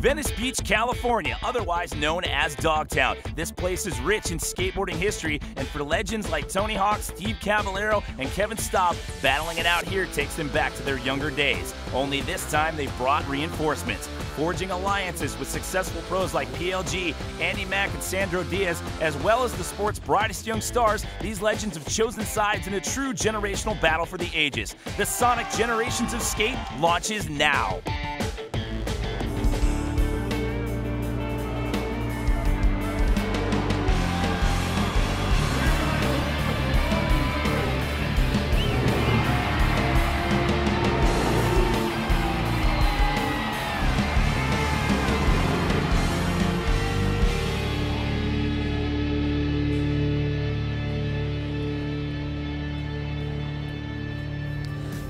Venice Beach, California, otherwise known as Dogtown. This place is rich in skateboarding history, and for legends like Tony Hawk, Steve Caballero, and Kevin Staab, battling it out here takes them back to their younger days. Only this time they've brought reinforcements, forging alliances with successful pros like PLG, Andy Mack, and Sandro Dias, as well as the sport's brightest young stars. These legends have chosen sides in a true generational battle for the ages. The Sonic Generations of Skate launches now.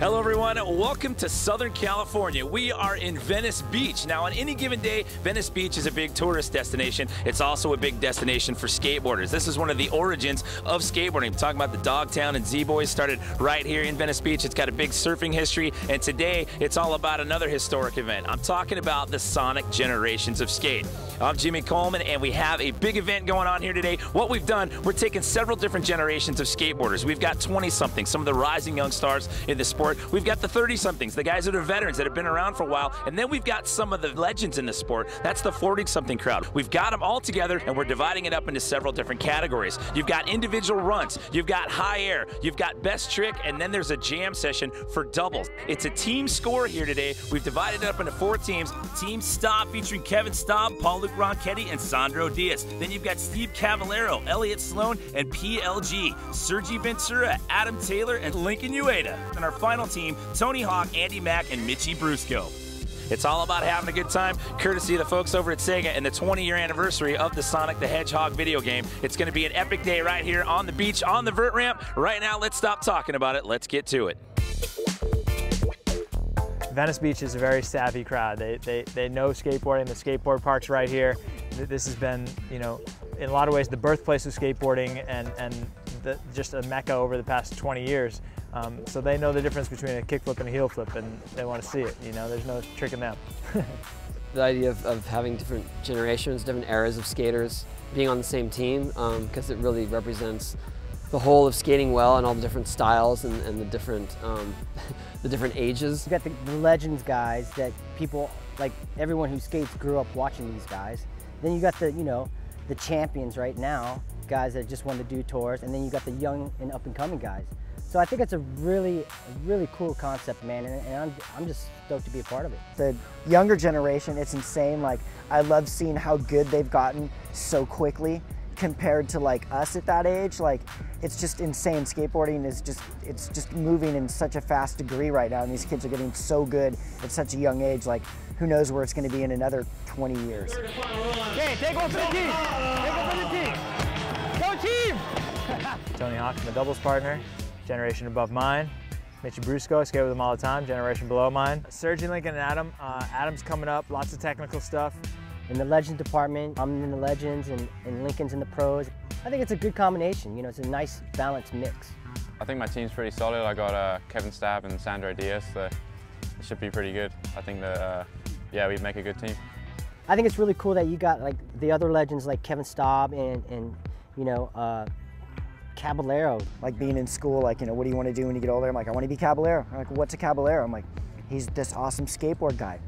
Hello everyone, welcome to Southern California. We are in Venice Beach. Now on any given day, Venice Beach is a big tourist destination. It's also a big destination for skateboarders. This is one of the origins of skateboarding. I'm talking about the Dogtown and Z-Boys started right here in Venice Beach. It's got a big surfing history, and today it's all about another historic event. I'm talking about the Sonic Generations of Skate. I'm Jimmy Coleman, and we have a big event going on here today. What we've done, we're taking several different generations of skateboarders. We've got 20-somethings, some of the rising young stars in the sport. We've got the 30-somethings, the guys that are veterans that have been around for a while, and then we've got some of the legends in the sport. That's the 40-something crowd. We've got them all together, and we're dividing it up into several different categories. You've got individual runs, you've got high air, you've got best trick, and then there's a jam session for doubles. It's a team score here today. We've divided it up into 4 teams. Team Staab featuring Kevin Staab, Paul-Luc, Ronchetti, and Sandro Dias. Then you've got Steve Caballero, Elliot, Sloan, and PLG, Sergie Ventura, Adam Taylor, and Lincoln Ueda. And our final team, Tony Hawk, Andy Mack, and Mitchie Brusco. It's all about having a good time, courtesy of the folks over at Sega and the 20-year anniversary of the Sonic the Hedgehog video game. It's going to be an epic day right here on the beach, on the vert ramp. Right now, let's stop talking about it. Let's get to it. Venice Beach is a very savvy crowd. They know skateboarding. The skateboard park's right here. This has been, you know, in a lot of ways the birthplace of skateboarding and just a mecca over the past 20 years. So they know the difference between a kickflip and a heel flip, and they want to see it. You know, there's no tricking them. The idea of having different generations, different eras of skaters being on the same team, because it really represents the whole of skating well and all the different styles and the different ages. You got the legends guys that people, like everyone who skates grew up watching these guys. Then you got the, you know, the champions right now, guys that just want to do tours, and then you got the young and up and coming guys. So I think it's a really cool concept, man, and I'm just stoked to be a part of it. The younger generation, it's insane. Like, I love seeing how good they've gotten so quickly compared to like us at that age. Like, it's just insane. Skateboarding is it's just moving in such a fast degree right now, and these kids are getting so good at such a young age. Like, who knows where it's going to be in another 20 years. Okay, take one for the team. Take one for the team. Go team! Tony Hawk, my doubles partner, generation above mine. Mitchie Brusco, I skate with him all the time, generation below mine. Sergie, Lincoln, and Adam. Adam's coming up, lots of technical stuff. In the Legends department, I'm in the Legends and Lincoln's in the pros. I think it's a good combination, you know, it's a nice balanced mix. I think my team's pretty solid. I got Kevin Staab and Sandro Dias, so it should be pretty good. I think that, yeah, we'd make a good team. I think it's really cool that you got like the other legends like Kevin Staab and you know, Caballero. Like being in school, like, you know, what do you want to do when you get older? I'm like, I want to be Caballero. I'm like, what's a Caballero? I'm like, he's this awesome skateboard guy.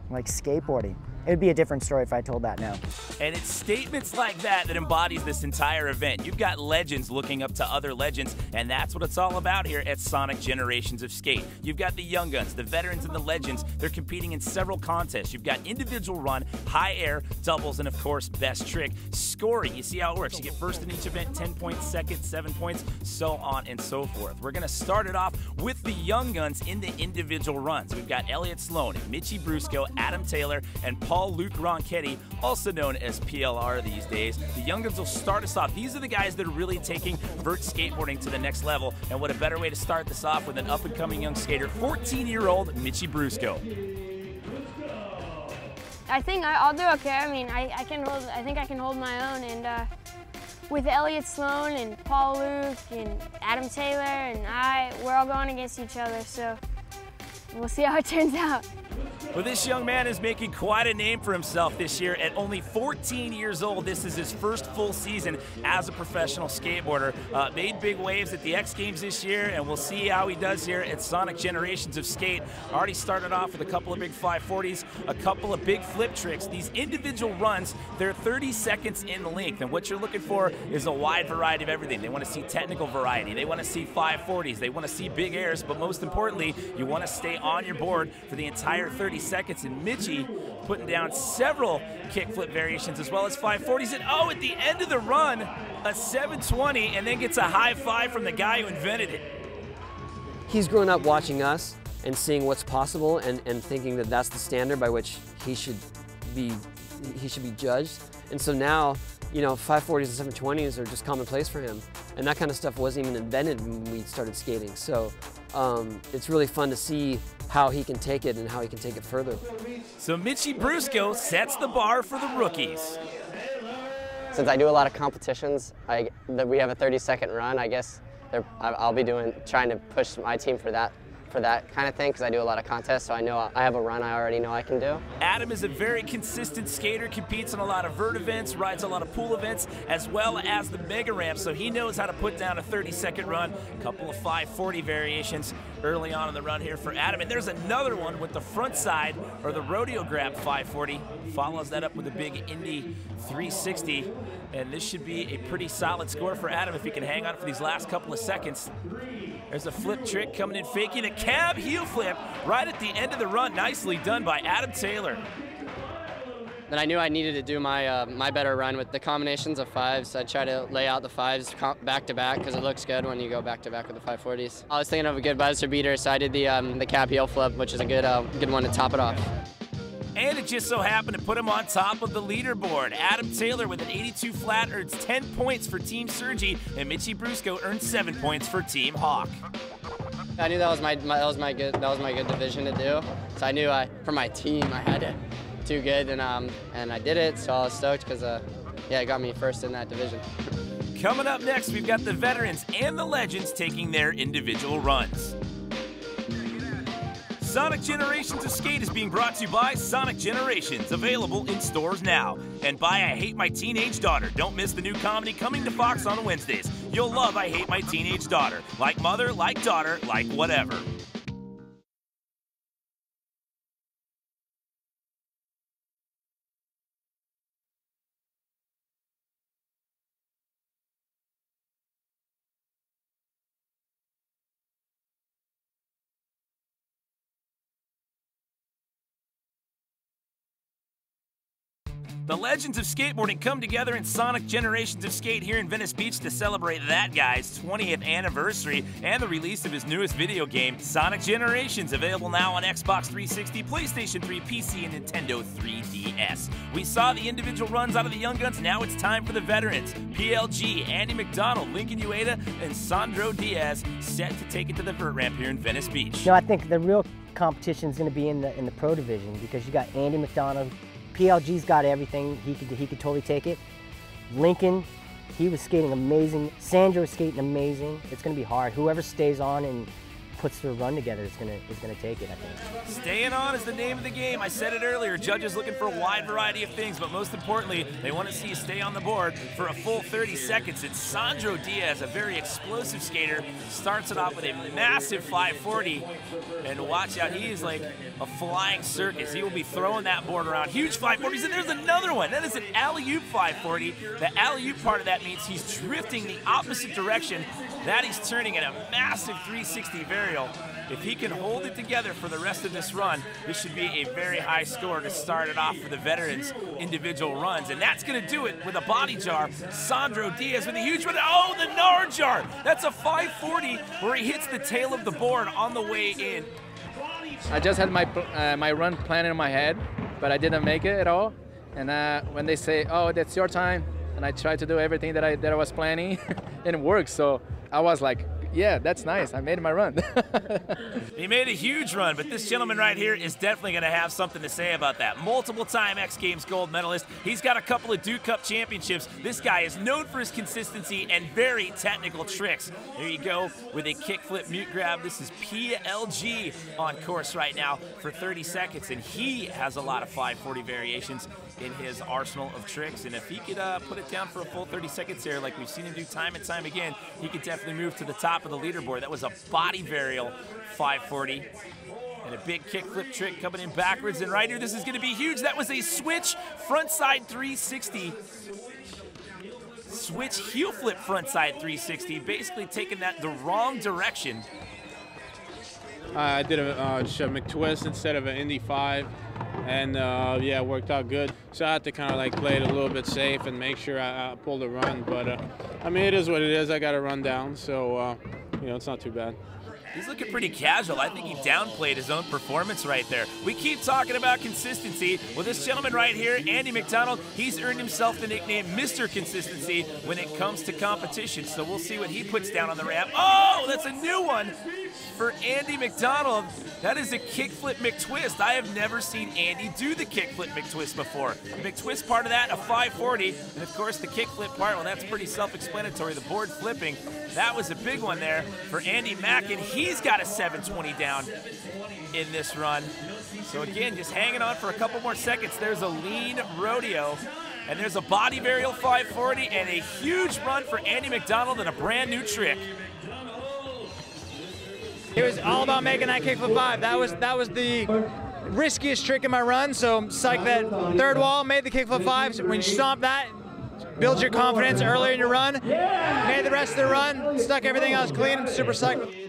I'm like, skateboarding. It would be a different story if I told that now. And it's statements like that embodies this entire event. You've got legends looking up to other legends, and that's what it's all about here at Sonic Generations of Skate. You've got the young guns, the veterans, and the legends. They're competing in several contests. You've got individual run, high air, doubles, and of course, best trick. Scoring, you see how it works. You get first in each event, 10 points, second, 7 points, so on and so forth. We're gonna start it off with the young guns in the individual runs. We've got Elliot, Sloan, Mitchie Brusco, Adam Taylor, and Paul-Luc Ronchetti, also known as PLR these days. The young guns will start us off. These are the guys that are really taking vert skateboarding to the next level, and what a better way to start this off with an up-and-coming young skater, 14-year-old Mitchie Brusco. I think I'll do okay. I mean, I think I can hold my own, and with Elliot, Sloan, and Paul-Luc, and Adam Taylor, and we're all going against each other, so we'll see how it turns out. Well, this young man is making quite a name for himself this year. At only 14 years old, this is his first full season as a professional skateboarder. Made big waves at the X Games this year, and we'll see how he does here at Sonic Generations of Skate. Already started off with a couple of big 540s, a couple of big flip tricks. These individual runs, they're 30 seconds in length, and what you're looking for is a wide variety of everything. They want to see technical variety. They want to see 540s. They want to see big airs, but most importantly, you want to stay on your board for the entire 30 seconds, and Mitchie putting down several kickflip variations as well as 540s, and oh, at the end of the run, a 720, and then gets a high five from the guy who invented it. He's grown up watching us and seeing what's possible and thinking that that's the standard by which he should be judged. And so now, you know, 540s and 720s are just commonplace for him. And that kind of stuff wasn't even invented when we started skating. So it's really fun to see how he can take it and how he can take it further. So Mitchie Brusco sets the bar for the rookies. Since I do a lot of competitions, we have a 30-second run. I guess I'll be trying to push my team for that kind of thing, because I do a lot of contests, so I know I have a run I already know I can do. Adam is a very consistent skater, competes in a lot of vert events, rides a lot of pool events, as well as the mega ramp, so he knows how to put down a 30-second run. A couple of 540 variations early on in the run here for Adam, and there's another one with the front side, or the rodeo grab 540. Follows that up with a big Indy 360, and this should be a pretty solid score for Adam if he can hang on for these last couple of seconds. There's a flip trick coming in, faking a cab heel flip right at the end of the run. Nicely done by Adam Taylor. Then I knew I needed to do my my better run with the combinations of fives. I try to lay out the fives back to back because it looks good when you go back to back with the 540s. I was thinking of a good buzzer beater, so I did the cab heel flip, which is a good one to top it off. And it just so happened to put him on top of the leaderboard. Adam Taylor with an 82 flat earns 10 points for Team Sergie, and Mitchie Brusco earns 7 points for Team Hawk. I knew that was my good division to do. So I knew for my team I had to do good, and I did it. So I was stoked because yeah, it got me first in that division. Coming up next, we've got the veterans and the legends taking their individual runs. Sonic Generations of Skate is being brought to you by Sonic Generations, available in stores now. And by I Hate My Teenage Daughter. Don't miss the new comedy coming to Fox on Wednesdays. You'll love I Hate My Teenage Daughter. Like mother, like daughter, like whatever. The legends of skateboarding come together in Sonic Generations of Skate here in Venice Beach to celebrate that guy's 20th anniversary and the release of his newest video game, Sonic Generations, available now on Xbox 360, PlayStation 3, PC, and Nintendo 3DS. We saw the individual runs out of the young guns, now it's time for the veterans. PLG, Andy Macdonald, Lincoln Ueda, and Sandro Dias set to take it to the vert ramp here in Venice Beach. No, I think the real competition is going to be in the pro division, because you got Andy Macdonald. PLG's got everything. He could totally take it. Lincoln, he was skating amazing. Sandro was skating amazing. It's going to be hard. Whoever stays on and puts their run together is gonna take it, I think. Staying on is the name of the game. I said it earlier. Judges looking for a wide variety of things, but most importantly, they want to see you stay on the board for a full 30 seconds. It's Sandro Dias, a very explosive skater, starts it off with a massive 540, and watch out, he is like a flying circus. He will be throwing that board around. Huge 540s, and there's another one. That is an alley-oop 540. The alley-oop part of that means he's drifting the opposite direction. That he's turning in a massive 360 varial. If he can hold it together for the rest of this run, this should be a very high score to start it off for the veterans' individual runs. And that's going to do it with a body jar. Sandro Dias with a huge one. Oh, the Nard jar. That's a 540 where he hits the tail of the board on the way in. I just had my run planned in my head, but I didn't make it at all. And when they say, oh, that's your time, and I tried to do everything that I was planning, and it worked. So I was like yeah, that's nice. I made my run. He made a huge run, but this gentleman right here is definitely going to have something to say about that. Multiple-time X Games gold medalist. He's got a couple of Duke Cup championships. This guy is known for his consistency and very technical tricks. There you go with a kickflip mute grab. This is PLG on course right now for 30 seconds, and he has a lot of 540 variations in his arsenal of tricks, and if he could put it down for a full 30 seconds here, like we've seen him do time and time again, he could definitely move to the top of the leaderboard. That was a body varial 540, and a big kickflip trick coming in backwards, and right here, this is gonna be huge. That was a switch frontside 360. Switch heel flip frontside 360, basically taking that the wrong direction. I did a McTwist instead of an Indy 5, and yeah, it worked out good. So I had to kind of like play it a little bit safe and make sure I pulled a run. But I mean, it is what it is. I got to run down, so you know, it's not too bad. He's looking pretty casual. I think he downplayed his own performance right there. We keep talking about consistency. Well, this gentleman right here, Andy Macdonald, he's earned himself the nickname Mr. Consistency when it comes to competition. So we'll see what he puts down on the ramp. Oh, that's a new one for Andy Macdonald. That is a kickflip McTwist. I have never seen Andy do the kickflip McTwist before. The McTwist part of that, a 540, and of course the kickflip part, well, that's pretty self-explanatory. The board flipping, that was a big one there for Andy Mack, and he's got a 720 down in this run. So again, just hanging on for a couple more seconds. There's a lean rodeo, and there's a body varial 540, and a huge run for Andy Macdonald and a brand new trick. It was all about making that kickflip 5. That was the riskiest trick in my run. So psych that third wall, made the kickflip 5. So when you stomp that, builds your confidence earlier in your run. Made the rest of the run, stuck everything else clean. Super psyched.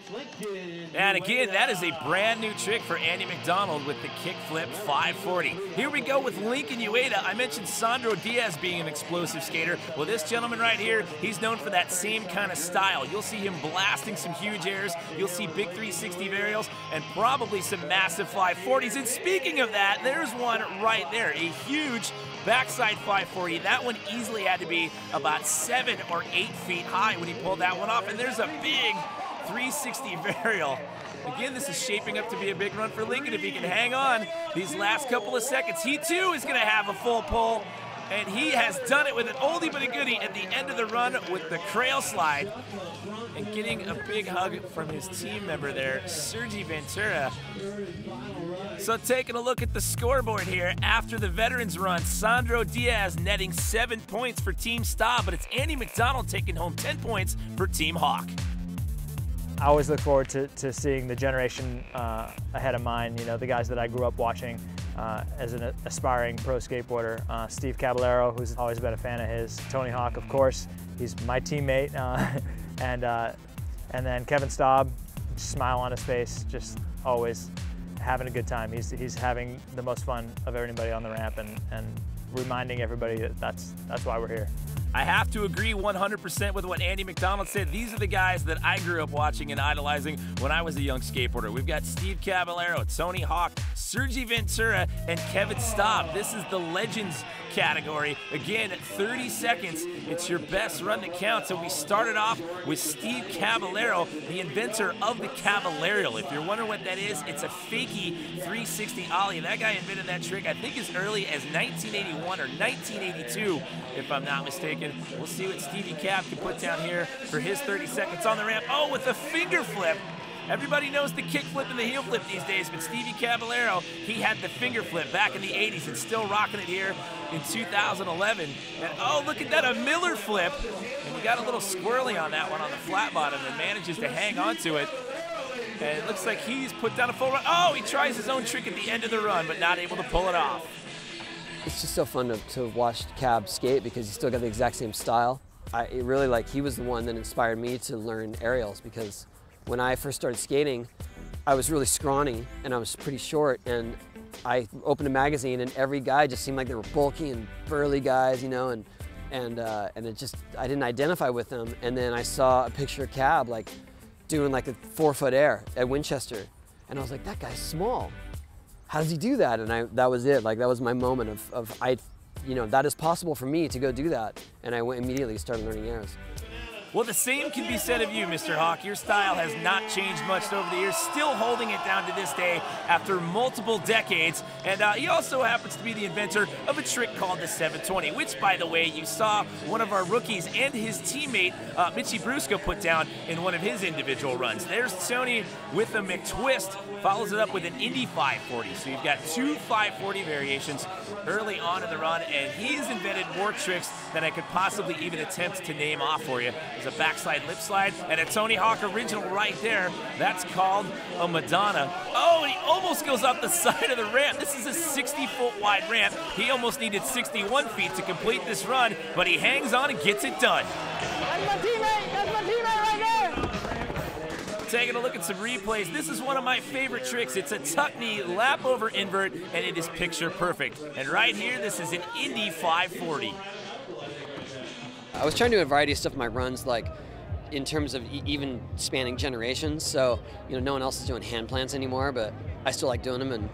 And again, that is a brand new trick for Andy Macdonald with the kickflip 540. Here we go with Lincoln Ueda. I mentioned Sandro Dias being an explosive skater. Well, this gentleman right here, he's known for that same kind of style. You'll see him blasting some huge airs. You'll see big 360 varials and probably some massive 540s. And speaking of that, there's one right there, a huge backside 540. That one easily had to be about 7 or 8 feet high when he pulled that one off. And there's a big 360 varial. Again, this is shaping up to be a big run for Lincoln if he can hang on these last couple of seconds. He too is going to have a full pull, and he has done it with an oldie but a goodie at the end of the run with the crail slide, and getting a big hug from his team member there, Sergie Ventura. So taking a look at the scoreboard here, after the veterans run, Sandro Dias netting 7 points for Team Staab, but it's Andy Macdonald taking home 10 points for Team Hawk. I always look forward to seeing the generation ahead of mine, you know, the guys that I grew up watching as an aspiring pro skateboarder. Steve Caballero, who's always been a fan of his. Tony Hawk, of course, he's my teammate. And then Kevin Staab, smile on his face, just always having a good time. He's having the most fun of anybody on the ramp, and reminding everybody that that's why we're here. I have to agree 100% with what Andy Macdonald said. These are the guys that I grew up watching and idolizing when I was a young skateboarder. We've got Steve Caballero, Tony Hawk, Sergie Ventura, and Kevin Staab. This is the Legends category. Again, at 30 seconds, it's your best run that counts. And we started off with Steve Caballero, the inventor of the Caballero. If you're wondering what that is, it's a fakie 360 ollie. That guy invented that trick, I think, as early as 1981 or 1982, if I'm not mistaken. We'll see what Stevie Cab can put down here for his 30 seconds on the ramp. Oh, with a finger flip. Everybody knows the kick flip and the heel flip these days, but Stevie Caballero, he had the finger flip back in the 80s and still rocking it here in 2011. And oh, look at that, a Miller flip. And he got a little squirrely on that one on the flat bottom and manages to hang on to it. And it looks like he's put down a full run. Oh, he tries his own trick at the end of the run, but not able to pull it off. It's just so fun to watch Cab skate because he's still got the exact same style. It really, like, he was the one that inspired me to learn aerials, because when I first started skating, I was really scrawny and I was pretty short, and I opened a magazine and every guy just seemed like they were bulky and burly guys, you know, and it just, I didn't identify with them. And then I saw a picture of Cab like doing like a 4-foot air at Winchester, and I was like, that guy's small. How does he do that? And that was it. Like, that was my moment of you know, that is possible for me to go do that. And I went immediately started learning airs. Well, the same can be said of you, Mr. Hawk. Your style has not changed much over the years, still holding it down to this day after multiple decades. And he also happens to be the inventor of a trick called the 720, which, by the way, you saw one of our rookies and his teammate, Mitchie Brusco, put down in one of his individual runs. There's Tony with a McTwist, follows it up with an Indy 540. So you've got two 540 variations early on in the run, and he's invented more tricks than I could possibly even attempt to name off for you. There's a backside lip slide and a Tony Hawk original right there. That's called a Madonna. Oh, and he almost goes up the side of the ramp. This is a 60-foot wide ramp. He almost needed 61 feet to complete this run, but he hangs on and gets it done. That's my teammate! That's my teammate right there! Taking a look at some replays, this is one of my favorite tricks. It's a tuck knee lap over invert, and it is picture perfect. And right here, this is an Indy 540. I was trying to do a variety of stuff in my runs, like in terms of even spanning generations. So, you know, no one else is doing hand plants anymore, but I still like doing them, and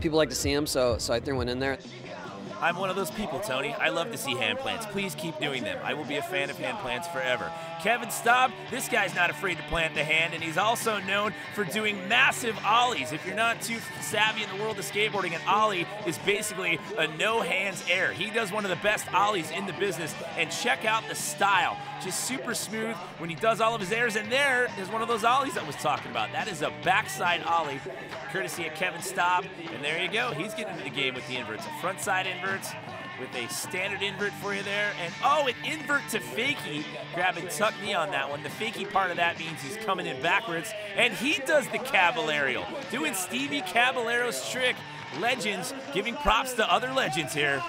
people like to see them, so I threw one in there. I'm one of those people, Tony. I love to see hand plants. Please keep doing them. I will be a fan of hand plants forever. Kevin Staab, this guy's not afraid to plant the hand, and he's also known for doing massive ollies. If you're not too savvy in the world of skateboarding, an ollie is basically a no-hands air. He does one of the best ollies in the business, and check out the style. Just super smooth when he does all of his airs, and there is one of those ollies I was talking about. That is a backside ollie, courtesy of Kevin Staab, and there you go. He's getting into the game with the inverts. A front side invert with a standard invert for you there, and oh, an invert to fakie, grabbing tuck knee on that one. The fakie part of that means he's coming in backwards, and he does the Caballero, doing Stevie Caballero's trick. Legends, giving props to other legends here.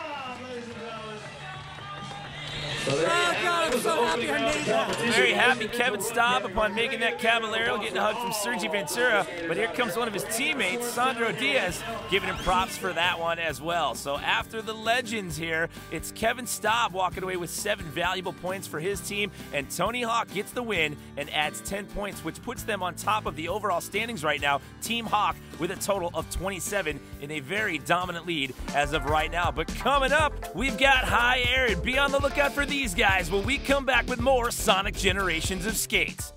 Very happy Kevin Staab upon making that Caballero, getting a hug from Sergie Ventura, but here comes one of his teammates, Sandro Dias, giving him props for that one as well. So after the legends here, it's Kevin Staab walking away with 7 valuable points for his team, and Tony Hawk gets the win and adds 10 points, which puts them on top of the overall standings right now. Team Hawk with a total of 27 in a very dominant lead as of right now. But coming up, we've got high air, and be on the lookout for these guys when we come back with more Sonic Generations of Skates.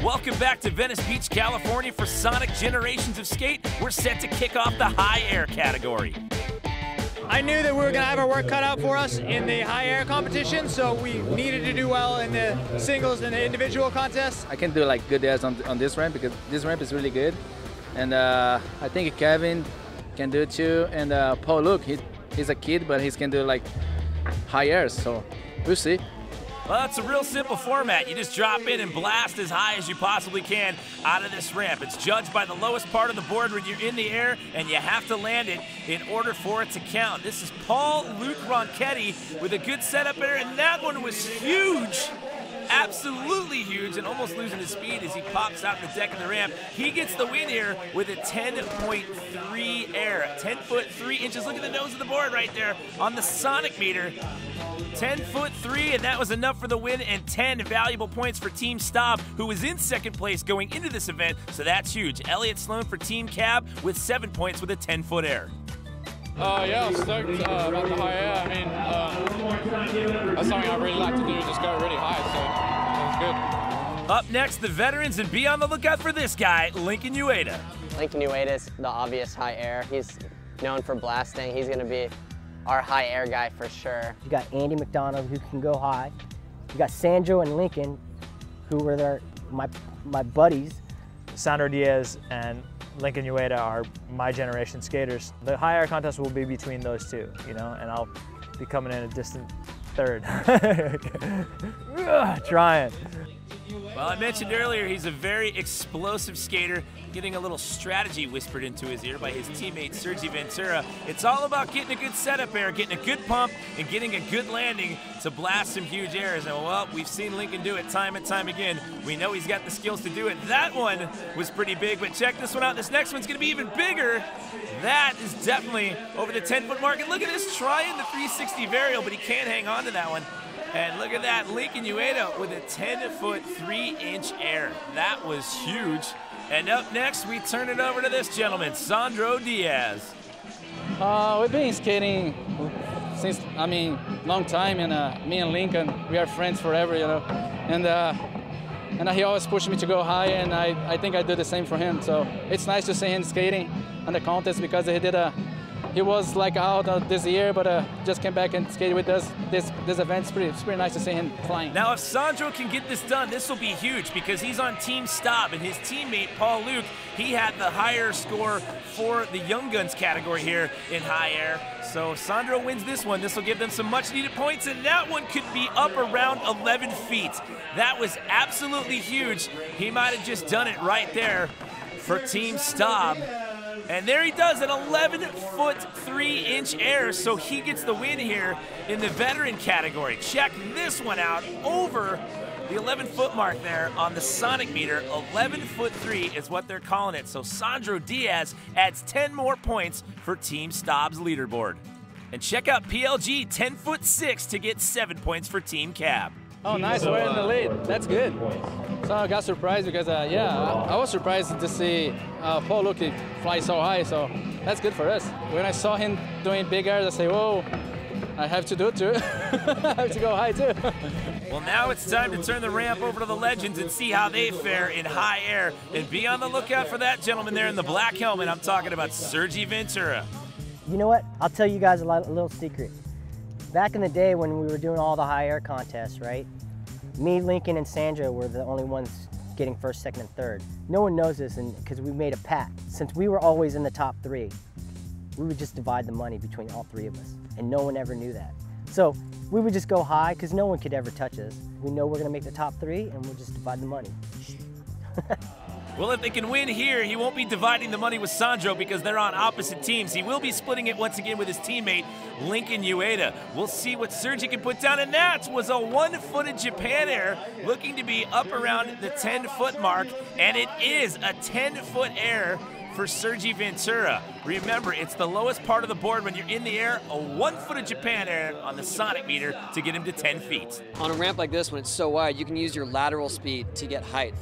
Welcome back to Venice Beach, California for Sonic Generations of Skate. We're set to kick off the high air category. I knew that we were going to have our work cut out for us in the high air competition, so we needed to do well in the singles and the individual contests. I can do like good airs on this ramp because this ramp is really good. And I think Kevin can do it too. And Paul-Luc, he's a kid, but he can do like high airs, so we'll see. Well, it's a real simple format. You just drop in and blast as high as you possibly can out of this ramp. It's judged by the lowest part of the board when you're in the air, and you have to land it in order for it to count. This is Paul-Luc Ronchetti with a good setup there, and that one was huge. Absolutely huge, and almost losing his speed as he pops out the deck of the ramp. He gets the win here with a 10.3 air. 10 foot 3 inches. Look at the nose of the board right there on the Sonic meter. 10'3", and that was enough for the win, and 10 valuable points for Team Staab, who was in second place going into this event, so that's huge. Elliot Sloan for Team Cab with 7 points with a 10-foot air. Yeah, I was stoked about the high air. I mean, that's something I really like to do, just go really high, so that was good. Up next, the veterans, and be on the lookout for this guy, Lincoln Ueda. Lincoln Ueda is the obvious high air. He's known for blasting. He's going to be our high air guy for sure. You got Andy Macdonald, who can go high. You got Sandro and Lincoln, who were my buddies. Sandro Dias and Lincoln Ueda are my generation skaters. The high air contest will be between those two, you know, and I'll be coming in a distant third. Trying. Well, I mentioned earlier he's a very explosive skater, getting a little strategy whispered into his ear by his teammate Sergie Ventura. It's all about getting a good setup air, getting a good pump, and getting a good landing to blast some huge airs. And well, we've seen Lincoln do it time and time again. We know he's got the skills to do it. That one was pretty big, but check this one out. This next one's gonna be even bigger. That is definitely over the 10-foot mark. And look at this, trying the 360 varial, but he can't hang on to that one. And look at that, Lincoln Ueda with a 10-foot 3-inch air. That was huge. And up next, we turn it over to this gentleman, Sandro Dias. We've been skating since, long time, and me and Lincoln, we are friends forever, you know. And he always pushed me to go high, and I think I do the same for him. So it's nice to see him skating on the contest, because he was like out this year, but just came back and skated with us. This event's it's pretty nice to see him flying. Now, if Sandro can get this done, this will be huge, because he's on Team Staab, and his teammate Paul-Luc, he had the higher score for the Young Guns category here in high air. So Sandro wins this one. This will give them some much-needed points, and that one could be up around 11 feet. That was absolutely huge. He might have just done it right there for Team Staab. And there he does, an 11-foot 3-inch air, so he gets the win here in the veteran category. Check this one out, over the 11-foot mark there on the sonic meter. 11-foot 3 is what they're calling it. So Sandro Dias adds 10 more points for Team Staab's leaderboard. And check out PLG, 10-foot 6 to get 7 points for Team Cab. Oh, nice, we're in the lead. That's good. So I got surprised because, I was surprised to see Paul-Luc fly so high, so that's good for us. When I saw him doing big airs, I say, whoa, I have to do it too. I have to go high too. Well, now it's time to turn the ramp over to the legends and see how they fare in high air. And be on the lookout for that gentleman there in the black helmet. I'm talking about Sergie Ventura. You know what? I'll tell you guys a little secret. Back in the day when we were doing all the high air contests, right? Me, Lincoln, and Sandro were the only ones getting first, second, and third. No one knows this because we made a pact. Since we were always in the top 3, we would just divide the money between all 3 of us, and no one ever knew that. So we would just go high because no one could ever touch us. We know we're gonna make the top 3, and we'll just divide the money. Well, if they can win here, he won't be dividing the money with Sandro because they're on opposite teams. He will be splitting it once again with his teammate, Lincoln Ueda. We'll see what Sergie can put down, and that was a 1-footed Japan air, looking to be up around the 10-foot mark, and it is a 10-foot air for Sergie Ventura. Remember, it's the lowest part of the board when you're in the air, a 1-footed Japan air on the sonic meter to get him to 10 feet. On a ramp like this, when it's so wide, you can use your lateral speed to get height.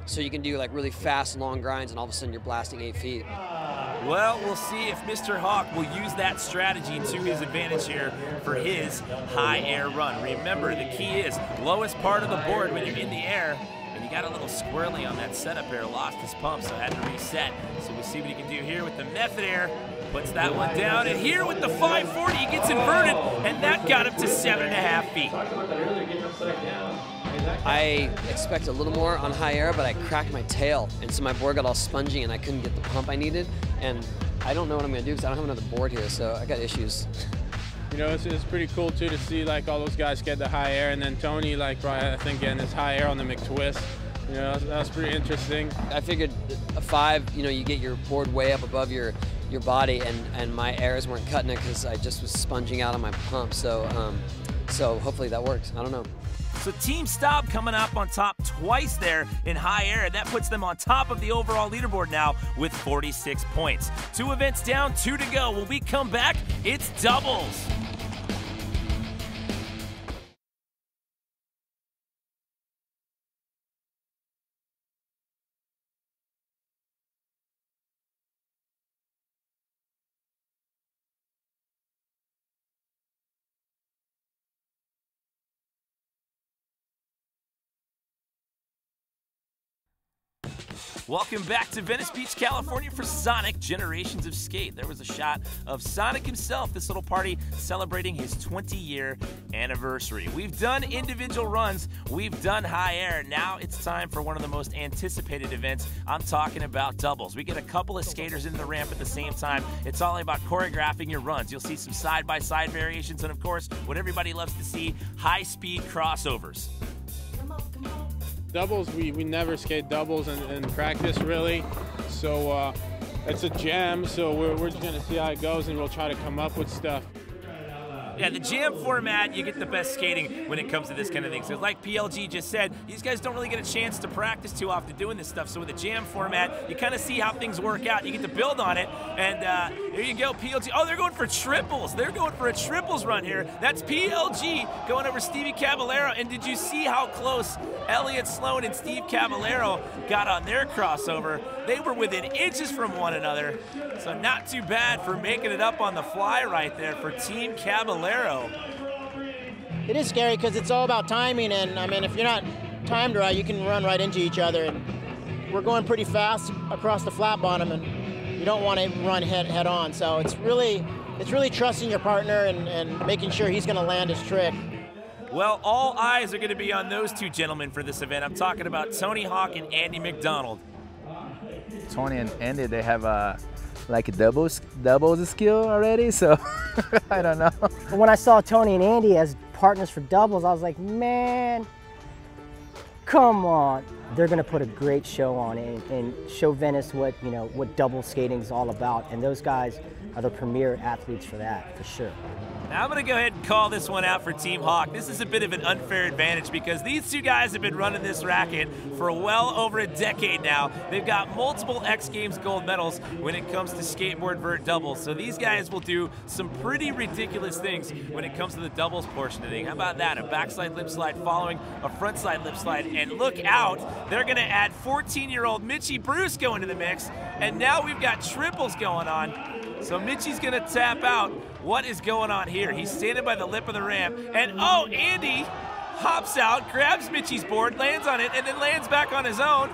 So you can do like really fast, long grinds, and all of a sudden you're blasting 8 feet. Well, we'll see if Mr. Hawk will use that strategy to his advantage here for his high air run. Remember, the key is lowest part of the board when you're in the air, and he got a little squirrely on that setup air, lost his pump, so had to reset. So we'll see what he can do here with the method air. Puts that one down, and here with the 540, he gets inverted, and that got him to 7.5 feet. I expect a little more on high air, but I cracked my tail, and so my board got all spongy, and I couldn't get the pump I needed. And I don't know what I'm going to do because I don't have another board here, so I got issues. You know, it's pretty cool too to see like all those guys get the high air, and then Tony, like I think, getting his high air on the McTwist. You know, that was pretty interesting. I figured a 5, you know, you get your board way up above your body, and my airs weren't cutting it because I just was sponging out on my pump. So hopefully that works. I don't know. So Team Staab coming up on top twice there in high air. That puts them on top of the overall leaderboard now with 46 points. 2 events down, 2 to go. When we come back, it's doubles. Welcome back to Venice Beach, California for Sonic Generations of Skate. There was a shot of Sonic himself, this little party celebrating his 20-year anniversary. We've done individual runs, we've done high air. Now it's time for one of the most anticipated events. I'm talking about doubles. We get a couple of skaters in the ramp at the same time. It's all about choreographing your runs. You'll see some side-by-side variations, and of course, what everybody loves to see, high-speed crossovers. doubles, we never skate doubles in practice really. So it's a jam, so we're just gonna see how it goes and we'll try to come up with stuff. Yeah, the jam format, you get the best skating when it comes to this kind of thing. So like PLG just said, these guys don't really get a chance to practice too often doing this stuff. So with the jam format, you kind of see how things work out. You get to build on it. And there you go, PLG. Oh, they're going for triples. They're going for a triples run here. That's PLG going over Steve Caballero. And did you see how close Elliot, Sloan, and Steve Caballero got on their crossover? They were within inches from one another. So not too bad for making it up on the fly right there for Team Caballero. It is scary because it's all about timing, and I mean, if you're not timed right, you can run right into each other. And we're going pretty fast across the flat bottom, and you don't want to run head on. So it's really trusting your partner and making sure he's going to land his trick. Well, all eyes are going to be on those two gentlemen for this event. I'm talking about Tony Hawk and Andy Macdonald. Tony and Andy, they have like a doubles skill already, so I don't know. When I saw Tony and Andy as partners for doubles, I was like, man, come on. They're gonna put a great show on and show Venice what double skating is all about. And those guys are the premier athletes for that, for sure. Now I'm going to go ahead and call this one out for Team Hawk. This is a bit of an unfair advantage because these two guys have been running this racket for well over a decade now. They've got multiple X Games gold medals when it comes to skateboard vert doubles. So these guys will do some pretty ridiculous things when it comes to the doubles portion of the thing. How about that? A backside lip slide following a frontside lip slide. And look out, they're going to add 14-year-old Mitchie Brusco into the mix. And now we've got triples going on. So Mitchie's going to tap out. What is going on here? He's standing by the lip of the ramp, and oh, Andy hops out, grabs Mitchie's board, lands on it, and then lands back on his own.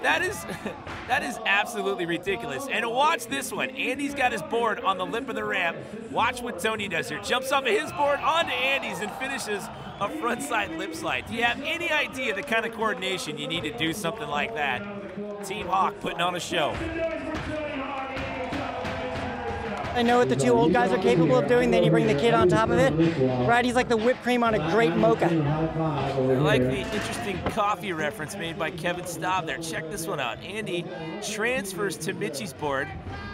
That is absolutely ridiculous. And watch this one. Andy's got his board on the lip of the ramp. Watch what Tony does here. Jumps off of his board onto Andy's and finishes a frontside lip slide. Do you have any idea the kind of coordination you need to do something like that? Team Hawk putting on a show. I know what the two old guys are capable of doing, then you bring the kid on top of it. Right, he's like the whipped cream on a great mocha. I like the interesting coffee reference made by Kevin Staab there. Check this one out. Andy transfers to Mitchie's board,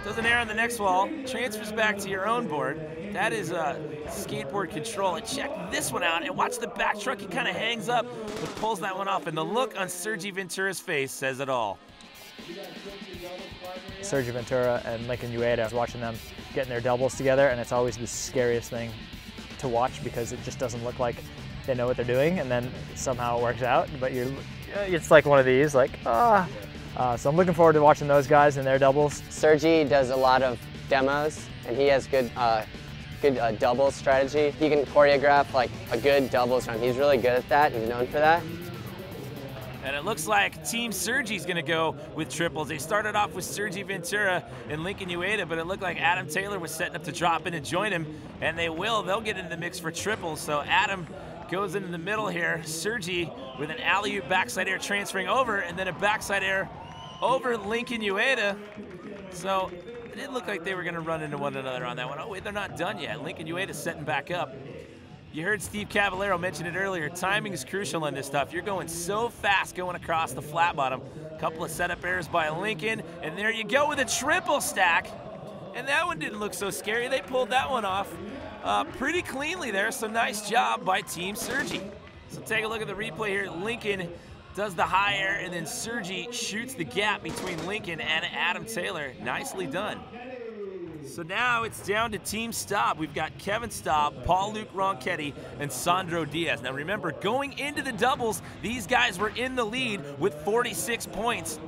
doesn't air on the next wall, transfers back to your own board. That is skateboard control. And check this one out, and watch the back truck. He kind of hangs up, but pulls that one off. And the look on Sergie Ventura's face says it all. Sergie Ventura and Lincoln Ueda, I was watching them getting their doubles together, and it's always the scariest thing to watch because it just doesn't look like they know what they're doing, and then somehow it works out. But it's like one of these, like, so I'm looking forward to watching those guys and their doubles. Sergie does a lot of demos, and he has good doubles strategy. He can choreograph like a good doubles run. He's really good at that. He's known for that. And it looks like Team Sergie's going to go with triples. They started off with Sergie Ventura and Lincoln Ueda, but it looked like Adam Taylor was setting up to drop in and join him, and they will. They'll get into the mix for triples. So Adam goes into the middle here. Sergie with an alley-oop backside air transferring over, and then a backside air over Lincoln Ueda. So it didn't look like they were going to run into one another on that one. Oh, wait, they're not done yet. Lincoln Ueda's setting back up. You heard Steve Caballero mention it earlier. Timing is crucial in this stuff. You're going so fast going across the flat bottom. Couple of setup errors by Lincoln, and there you go with a triple stack. And that one didn't look so scary. They pulled that one off pretty cleanly there, so nice job by Team Sergie. So take a look at the replay here. Lincoln does the high air, and then Sergie shoots the gap between Lincoln and Adam Taylor. Nicely done. So now it's down to Team Staab. We've got Kevin Staab, Paul-Luc Ronchetti, and Sandro Dias. Now remember, going into the doubles, these guys were in the lead with 46 points.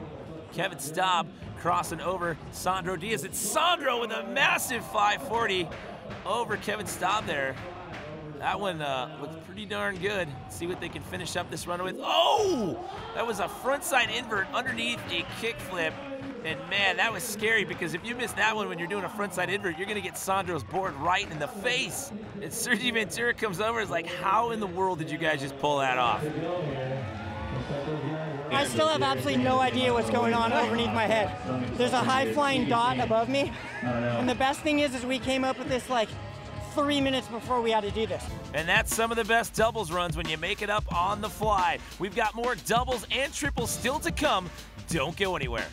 Kevin Staab crossing over Sandro Dias. It's Sandro with a massive 540 over Kevin Staab there. That one looks pretty darn good. Let's see what they can finish up this run with. Oh! That was a frontside invert underneath a kickflip. And man, that was scary because if you miss that one when you're doing a frontside invert, you're gonna get Sandro's board right in the face. And Sergie Ventura comes over and is like, how in the world did you guys just pull that off? I still have absolutely no idea what's going on underneath my head. There's a high flying dot above me. And the best thing is we came up with this like 3 minutes before we had to do this. And that's some of the best doubles runs when you make it up on the fly. We've got more doubles and triples still to come. Don't go anywhere.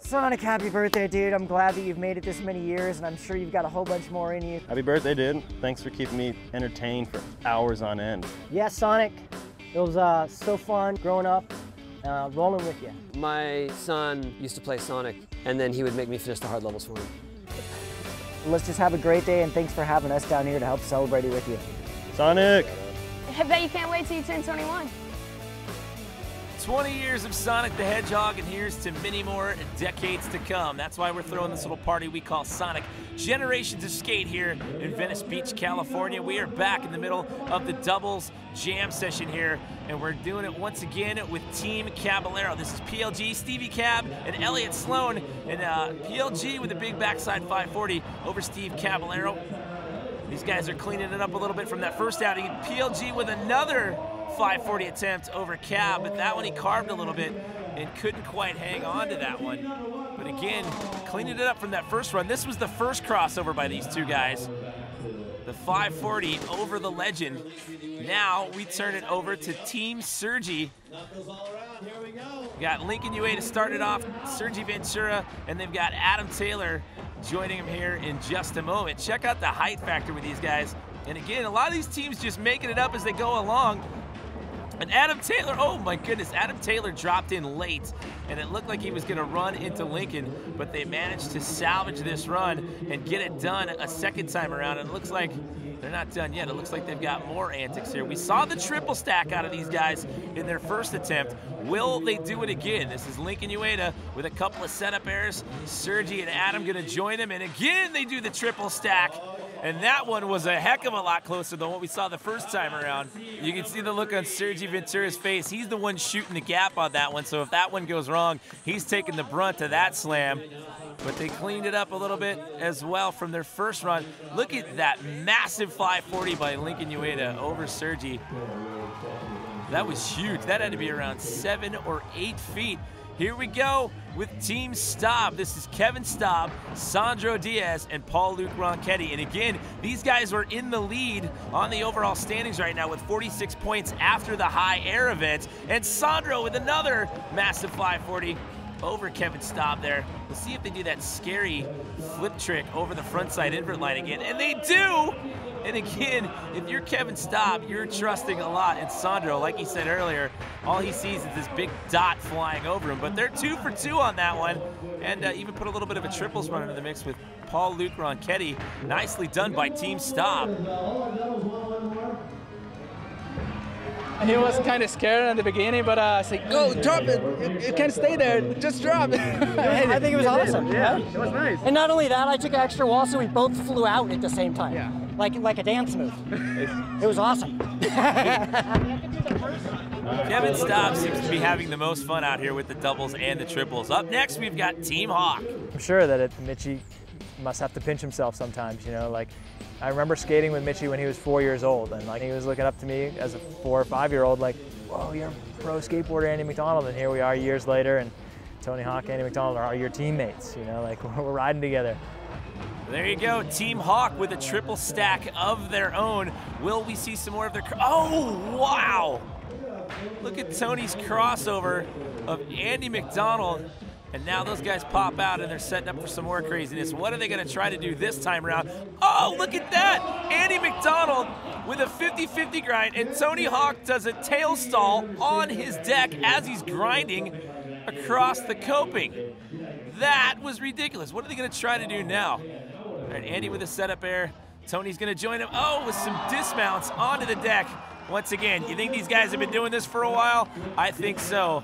Sonic, happy birthday, dude. I'm glad that you've made it this many years, and I'm sure you've got a whole bunch more in you. Happy birthday, dude. Thanks for keeping me entertained for hours on end. Yeah, Sonic, it was so fun growing up, rolling with you. My son used to play Sonic, and then he would make me finish the hard levels for him. Let's just have a great day, and thanks for having us down here to help celebrate it with you. Sonic! I bet you can't wait till you turn 21. 20 years of Sonic the Hedgehog, and here's to many more decades to come. That's why we're throwing this little party we call Sonic Generations of Skate here in Venice Beach, California. We are back in the middle of the doubles jam session here, and we're doing it once again with Team Caballero. This is PLG, Stevie Cab, and Elliot Sloan, and PLG with a big backside 540 over Steve Caballero. These guys are cleaning it up a little bit from that first outing. PLG with another 540 attempt over Cab, but that one he carved a little bit and couldn't quite hang on to that one. But again, cleaning it up from that first run. This was the first crossover by these two guys. The 540 over the legend. Now we turn it over to Team Sergie. We got Lincoln Ueda started off, Sergie Ventura, and they've got Adam Taylor joining him here in just a moment. Check out the height factor with these guys. And again, a lot of these teams just making it up as they go along. And Adam Taylor, oh my goodness, Adam Taylor dropped in late, and it looked like he was gonna run into Lincoln, but they managed to salvage this run and get it done a second time around, and it looks like they're not done yet. It looks like they've got more antics here. We saw the triple stack out of these guys in their first attempt. Will they do it again? This is Lincoln Ueda with a couple of setup errors. Sergie and Adam gonna join them, and again they do the triple stack. And that one was a heck of a lot closer than what we saw the first time around. You can see the look on Sergie Ventura's face. He's the one shooting the gap on that one, so if that one goes wrong, he's taking the brunt of that slam. But they cleaned it up a little bit as well from their first run. Look at that massive 540 by Lincoln Ueda over Sergie. That was huge. That had to be around 7 or 8 feet. Here we go with Team Staab. This is Kevin Staab, Sandro Dias, and Paul-Luc Ronchetti. And again, these guys are in the lead on the overall standings right now with 46 points after the high air event. And Sandro with another massive 540 over Kevin Staab there. We'll see if they do that scary flip trick over the frontside invert line again. And they do! And again, if you're Kevin Staab, you're trusting a lot in Sandro. Like he said earlier, all he sees is this big dot flying over him. But they're 2 for 2 on that one. And even put a little bit of a triples run into the mix with Paul-Luc Ronchetti. Nicely done by Team Staab. He was kind of scared in the beginning, but I said, go, drop it. You can't stay there. Just drop it. I think it was awesome. Yeah, it was nice. And not only that, I took an extra wall, so we both flew out at the same time. Yeah. Like a dance move. It was awesome. Kevin Staab seems to be having the most fun out here with the doubles and the triples. Up next, we've got Team Hawk. I'm sure that Mitchie must have to pinch himself sometimes, you know, like I remember skating with Mitchie when he was 4 years old, and like he was looking up to me as a 4 or 5 year old like, whoa, you're a pro skateboarder, Andy Macdonald, and here we are years later, and Tony Hawk, Andy Macdonald are your teammates, you know, like we're riding together. There you go, Team Hawk with a triple stack of their own. Will we see some more of their, oh, wow! Look at Tony's crossover of Andy Macdonald. And now those guys pop out and they're setting up for some more craziness. What are they gonna try to do this time around? Oh, look at that! Andy Macdonald with a 50-50 grind, and Tony Hawk does a tail stall on his deck as he's grinding across the coping. That was ridiculous. What are they gonna try to do now? All right, Andy with a setup air. Tony's gonna join him. Oh, with some dismounts onto the deck. Once again, you think these guys have been doing this for a while? I think so.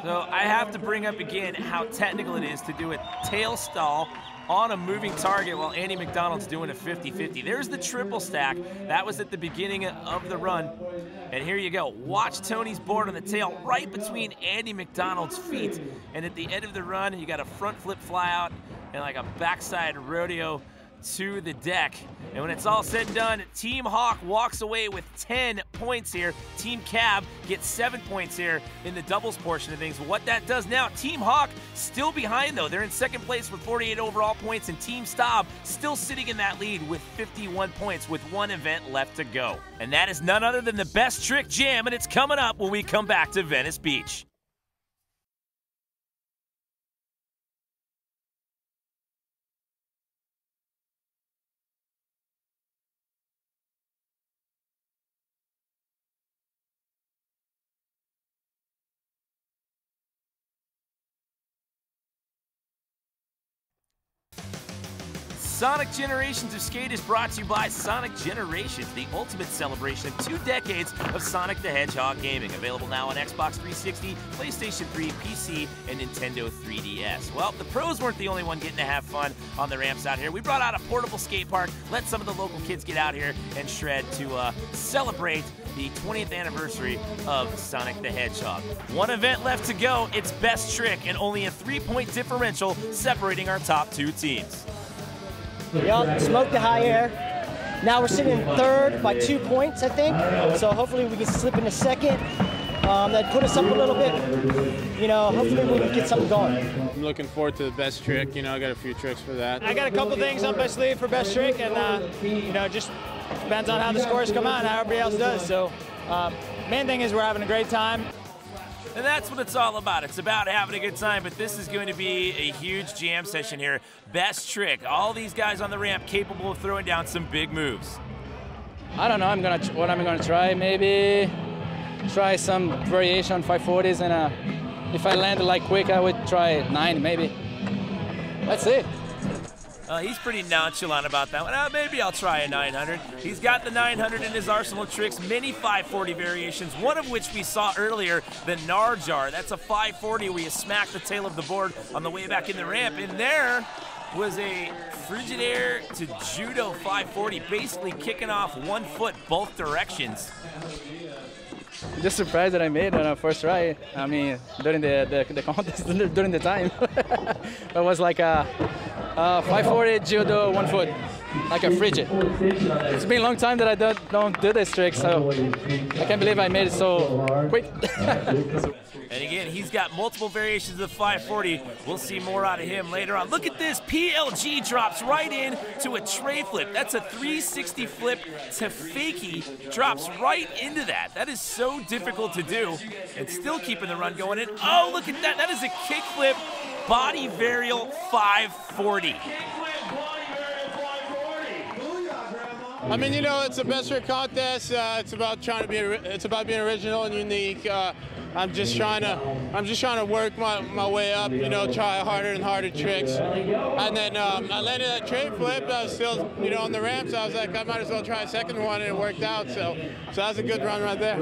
So I have to bring up again how technical it is to do a tail stall on a moving target while Andy Macdonald's doing a 50-50. There's the triple stack. That was at the beginning of the run. And here you go. Watch Tony's board on the tail right between Andy Macdonald's feet. And at the end of the run, you got a front flip fly out and like a backside rodeo to the deck. And when it's all said and done, Team Hawk walks away with 10 points here. Team Cab gets 7 points here in the doubles portion of things. But what that does now, Team Hawk still behind though. They're in second place with 48 overall points, and Team Staab still sitting in that lead with 51 points with one event left to go. And that is none other than the Best Trick Jam, and it's coming up when we come back to Venice Beach. Sonic Generations of Skate is brought to you by Sonic Generations, the ultimate celebration of 2 decades of Sonic the Hedgehog gaming. Available now on Xbox 360, PlayStation 3, PC, and Nintendo 3DS. Well, the pros weren't the only one getting to have fun on the ramps out here. We brought out a portable skate park, let some of the local kids get out here and shred to celebrate the 20th anniversary of Sonic the Hedgehog. One event left to go, it's Best Trick, and only a 3-point differential separating our top 2 teams. Y'all smoked the high air. Now we're sitting in third by 2 points, I think. So hopefully we can slip into second. That put us up a little bit. You know, hopefully we can get something going. I'm looking forward to the Best Trick. You know, I got a few tricks for that. I got a couple things up my sleeve for Best Trick, and you know, just depends on how the scores come out and how everybody else does. So main thing is we're having a great time. And that's what it's all about. It's about having a good time, but this is going to be a huge jam session here. Best Trick. All these guys on the ramp capable of throwing down some big moves. I don't know. What I'm gonna try. Maybe try some variation on 540s, and if I land like quick, I would try 9 maybe. Let's see. He's pretty nonchalant about that one. Maybe I'll try a 900. He's got the 900 in his arsenal of tricks, many 540 variations, one of which we saw earlier, the Narjar. That's a 540 where you smack the tail of the board on the way back in the ramp. And there was a Frigidaire to Judo 540, basically kicking off 1 foot both directions. Just surprised that I made on our first try. I mean, during the contest, during the time. It was like a 540 Judo 1 foot, like a frigid. It's been a long time that I don't do this trick, so I can't believe I made it so quick. And again, he's got multiple variations of 540. We'll see more out of him later on. Look at this. PLG drops right in to a tray flip. That's a 360 flip to fakie. Drops right into that. That is so difficult to do. And still keeping the run going in. Oh, look at that. That is a kick flip body varial 540. I mean, you know, it's a Best Trick contest. It's about being original and unique. I'm just trying to work my way up, you know, try harder and harder tricks. And then I landed that tray flip. I was still, you know, on the ramp, so I was like, I might as well try a second one, and it worked out. So that was a good run right there.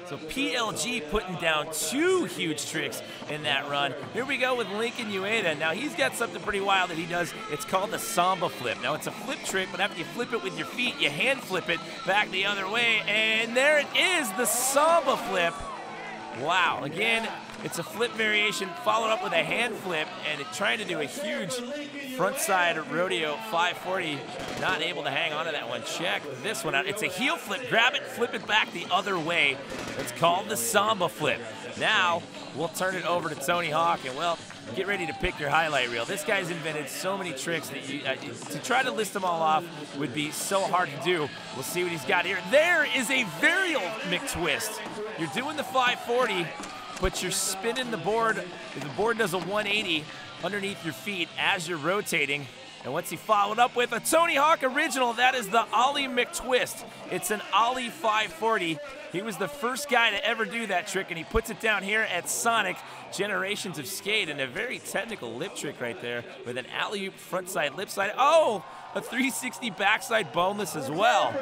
So PLG putting down 2 huge tricks in that run. Here we go with Lincoln Ueda. Now he's got something pretty wild that he does. It's called the Samba flip. Now it's a flip trick, but after you flip it with your feet, you hand flip it back the other way, and there it is, the Samba flip. Wow, again, it's a flip variation followed up with a hand flip, and trying to do a huge frontside rodeo 540. Not able to hang on to that one. Check this one out. It's a heel flip. Grab it, flip it back the other way. It's called the Samba flip. Now, we'll turn it over to Tony Hawk, and well, get ready to pick your highlight reel. This guy's invented so many tricks that to try to list them all off would be so hard to do. We'll see what he's got here. There is a varial McTwist. You're doing the 540, but you're spinning the board. The board does a 180 underneath your feet as you're rotating. And what's he followed up with? A Tony Hawk original. That is the Ollie McTwist. It's an Ollie 540. He was the first guy to ever do that trick, and he puts it down here at Sonic Generations of Skate, and a very technical lip trick right there with an alley-oop frontside lip slide. Oh, a 360 backside boneless as well.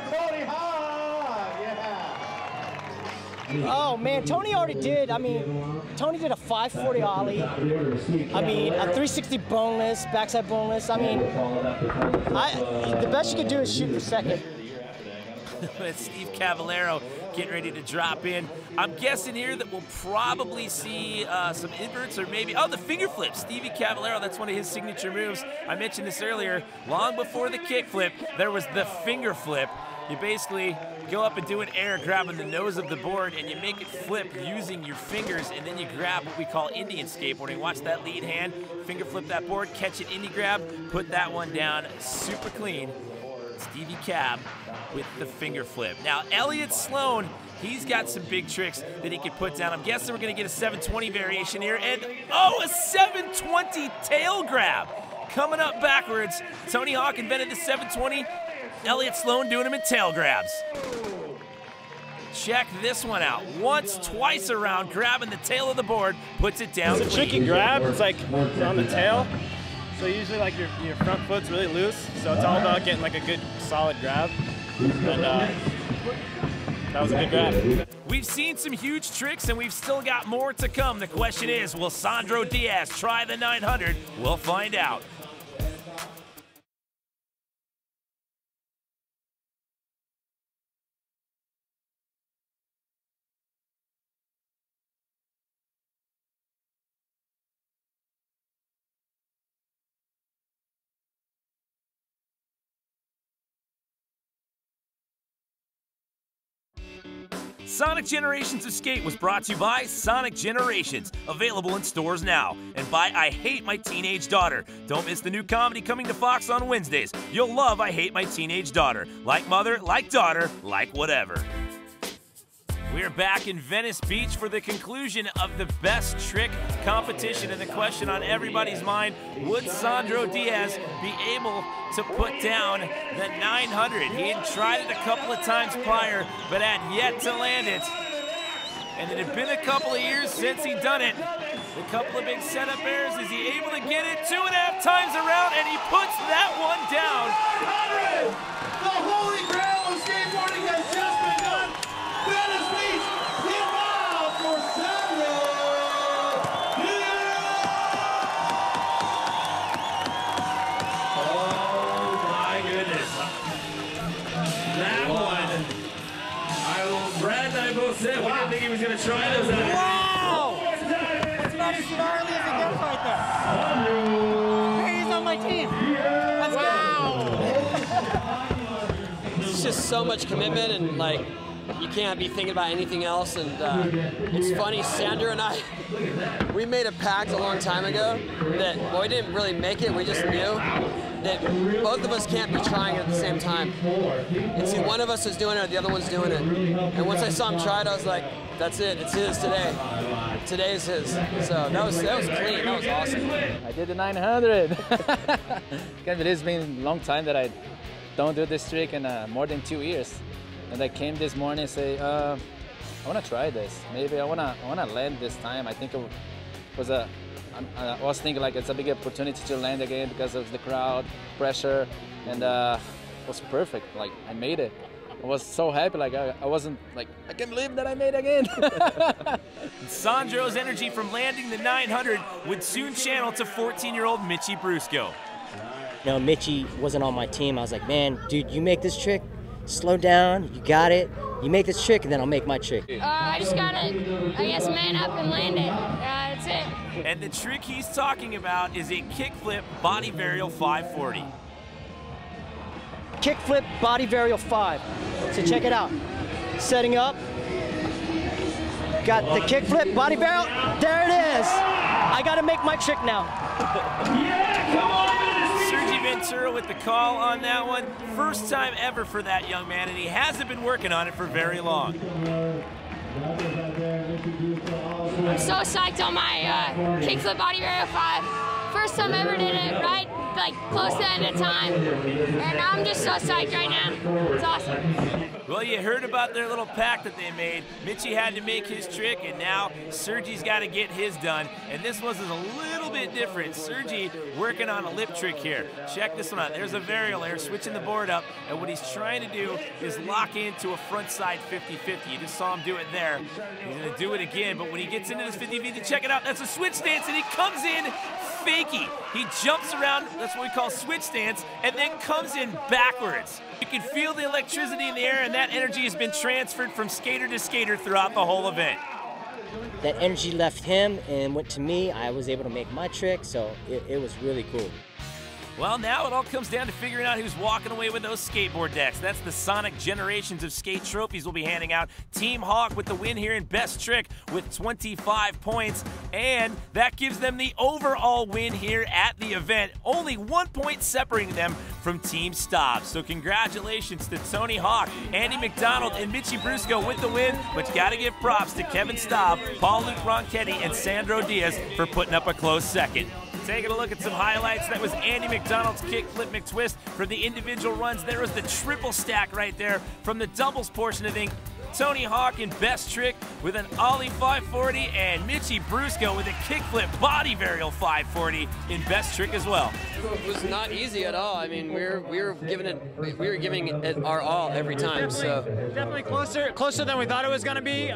Oh man, Tony already did. I mean, Tony did a 540 ollie. I mean, a 360 boneless, backside boneless. I mean, the best you could do is shoot for second. It's Steve Caballero getting ready to drop in. I'm guessing here that we'll probably see some inverts or maybe, oh, the finger flip. Stevie Caballero, that's one of his signature moves. I mentioned this earlier. Long before the kick flip, there was the finger flip. You basically go up and do an air grabbing the nose of the board, and you make it flip using your fingers, and then you grab what we call Indian skateboarding. Watch that lead hand, finger flip that board, catch an indie grab, put that one down super clean. Stevie Cab with the finger flip. Now, Elliot Sloan, he's got some big tricks that he could put down. I'm guessing we're going to get a 720 variation here, and oh, a 720 tail grab. Coming up backwards, Tony Hawk invented the 720. Elliot Sloan doing them in tail grabs. Check this one out. Once, twice around, grabbing the tail of the board, puts it down. It's a tricky grab. It's like on the tail. So usually like your front foot's really loose. So it's all about getting like a good solid grab. And that was a good grab. We've seen some huge tricks and we've still got more to come. The question is, will Sandro Dias try the 900? We'll find out. Sonic Generations of Skate was brought to you by Sonic Generations, available in stores now, and by I Hate My Teenage Daughter. Don't miss the new comedy coming to Fox on Wednesdays. You'll love I Hate My Teenage Daughter. Like mother, like daughter, like whatever. We're back in Venice Beach for the conclusion of the best trick competition, and the question on everybody's mind, would Sandro Dias be able to put down the 900? He had tried it a couple of times prior, but had yet to land it. And it had been a couple of years since he'd done it. A couple of big setup errors. Is he able to get it 2.5 times around? And he puts that one down. 900! The holy grail of skateboarding has just begun. Venice Beach, hit out for Sandro Dias! Oh my goodness. That one. Brad and I both said we didn't think he was going to try those. Wow! It's about as gnarly as it gets right there. He's on my team. Let's go! It's just so much commitment, and like, you can't be thinking about anything else. And it's funny, Sandro and I, we made a pact a long time ago that, well, we didn't really make it, we just knew that both of us can't be trying it at the same time. It's either one of us is doing it or the other one's doing it. And once I saw him try it, I was like, that's it, it's his today. Today is his. So that was clean, that was awesome. I did the 900. Can't believe it's been a long time that I don't do this trick in more than 2 years. And I came this morning and say, I want to try this. Maybe I want to land this time. I think it was I was thinking like it's a big opportunity to land again because of the crowd, pressure, and it was perfect. Like I made it. I was so happy. Like I wasn't like, I can't believe that I made it again. Sandro's energy from landing the 900 would soon channel to 14-year-old Mitchie Brusco. You know, Mitchie wasn't on my team. I was like, man, dude, you make this trick, slow down, you got it. You make this trick, and then I'll make my trick. I just gotta, I guess, man up and land it. That's it. And the trick he's talking about is a kickflip body varial 540. Kickflip body varial 5. So check it out. Setting up. Got the kickflip body varial. There it is. I gotta make my trick now. Yeah, come on! Sergie Ventura with the call on that one. First time ever for that young man, and he hasn't been working on it for very long. I'm so psyched on my kickflip body varial 5. First time I ever did it, right? Like close to the end of time. And I'm just so psyched right now. It's awesome. Well, you heard about their little pact that they made. Mitchie had to make his trick, and now Sergie's got to get his done. And this was a little little bit different. Sergie working on a lip trick here. Check this one out. There's a varial there, switching the board up, and what he's trying to do is lock into a front side 50-50. You just saw him do it there. He's going to do it again, but when he gets into this 50-50, check it out. That's a switch stance, and he comes in fakey. He jumps around, that's what we call switch stance, and then comes in backwards. You can feel the electricity in the air, and that energy has been transferred from skater to skater throughout the whole event. That energy left him and went to me. I was able to make my trick, so it was really cool. Well, now it all comes down to figuring out who's walking away with those skateboard decks. That's the Sonic Generations of Skate trophies we'll be handing out. Team Hawk with the win here in Best Trick with 25 points, and that gives them the overall win here at the event. Only 1 point separating them from Team Staab. So congratulations to Tony Hawk, Andy Macdonald, and Mitchie Brusco with the win, but you gotta give props to Kevin Staab, Paul-Luc Ronchetti, and Sandro Dias for putting up a close second. Taking a look at some highlights, that was Andy Macdonald's kickflip McTwist. For the individual runs, there was the triple stack right there. From the doubles portion of things, Tony Hawk in Best Trick with an Ollie 540, and Mitchie Brusco with a kickflip body varial 540 in Best Trick as well. It was not easy at all. I mean, we were giving it our all every time. So definitely closer than we thought it was going to be.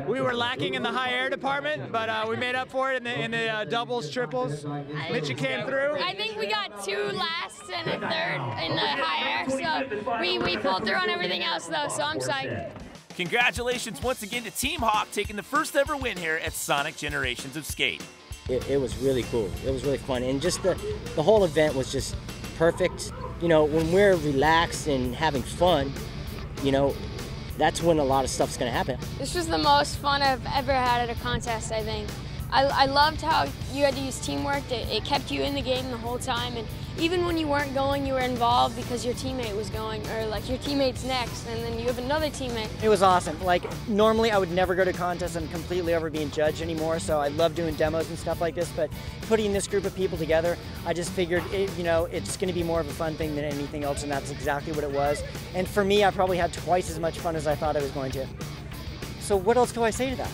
We were lacking in the high air department, but we made up for it in the doubles, triples. Mitchie came through. I think we got 2 lasts and a third in the high air, so we pulled through on everything else though. So I'm psyched. Congratulations once again to Team Hawk taking the first ever win here at Sonic Generations of Skate. It was really cool. It was really fun, and just the whole event was just perfect. You know, when we're relaxed and having fun, you know, that's when a lot of stuff's gonna happen. This was the most fun I've ever had at a contest, I think. I loved how you had to use teamwork. It kept you in the game the whole time, and even when you weren't going, you were involved because your teammate was going, or like your teammate's next, and then you have another teammate. It was awesome. Like, normally I would never go to contests and completely over being judged anymore, so I love doing demos and stuff like this, but putting this group of people together, I just figured, you know, it's going to be more of a fun thing than anything else, and that's exactly what it was. And for me, I probably had twice as much fun as I thought I was going to. So what else do I say to that?